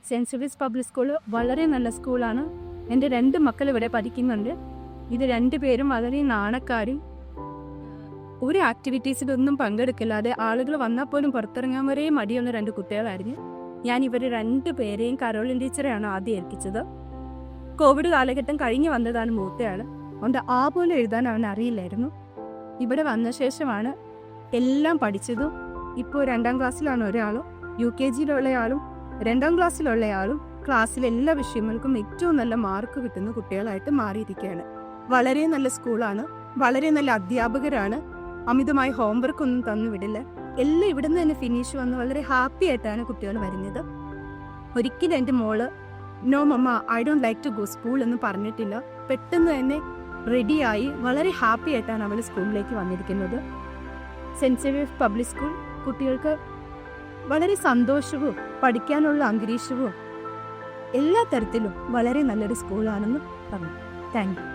Cent Xavier's public school വളരെ നല്ല സ്കൂളാണ്. എൻ്റെ 2 മക്കൾ ഇവിടെ പഠിക്കുന്നുണ്ട്. ഇത് 2 പേരും വളരെ നാണക്കാരും ഒരു ആക്ടിവിറ്റീസിലൊന്നും പങ്കെടുക്കില്ലാതെ ആളുകൾ വന്നാൽ പോലും പുറത്തിറങ്ങാൻ വരെ മടിയുള്ള 2 കുട്ടികളായിരുന്നു. ഞാൻ ഇവർ 2 പേരെയും കരോളിൻ ടീച്ചറെയാണ് ആദ്യം ഏൽപ്പിച്ചത്. കോവിഡ് കാലഘട്ടം കഴിഞ്ഞ് വന്നതാണ് മൂത്തയാൾ. അതുകൊണ്ട് പോലും എഴുതാൻ അവൻ അറിയില്ലായിരുന്നു. ഇവിടെ വന്ന ശേഷമാണ് എല്ലാം പഠിച്ചതും. ഇപ്പോൾ 2ാം ക്ലാസ്സിലാണ് ഒരാളും, UKGയിലുള്ള ആളും 2ാം ക്ലാസ്സിലുള്ള ആളും ക്ലാസ്സിലെ എല്ലാ വിഷയങ്ങൾക്കും ഏറ്റവും നല്ല മാർക്ക് കിട്ടുന്ന കുട്ടികളായിട്ട് മാറിയിരിക്കുകയാണ്. വളരെ നല്ല സ്കൂളാണ്, വളരെ നല്ല അധ്യാപകരാണ്, അമിതമായ ഹോംവർക്ക് ഒന്നും തന്നു വിടില്ല. എല്ലാം ഇവിടെ നിന്ന് തന്നെ ഫിനിഷ് വന്ന് വളരെ ഹാപ്പി ആയിട്ടാണ് കുട്ടികൾ വരുന്നത്. ഒരിക്കലും എൻ്റെ മോള് no mamma I don't like to go school എന്ന് പറഞ്ഞിട്ടില്ല. പെട്ടെന്ന് തന്നെ റെഡിയായി വളരെ ഹാപ്പി ആയിട്ടാണ് അവൾ സ്കൂളിലേക്ക് വന്നിരിക്കുന്നത്. സെൻറ്റ് സേവിയർസ് പബ്ലിക് സ്കൂൾ കുട്ടികൾക്ക് വളരെ സന്തോഷവും പഠിക്കാനുള്ള അന്തരീക്ഷവും എല്ലാ തരത്തിലും വളരെ നല്ലൊരു സ്കൂളാണെന്ന് പറഞ്ഞു. Thank you.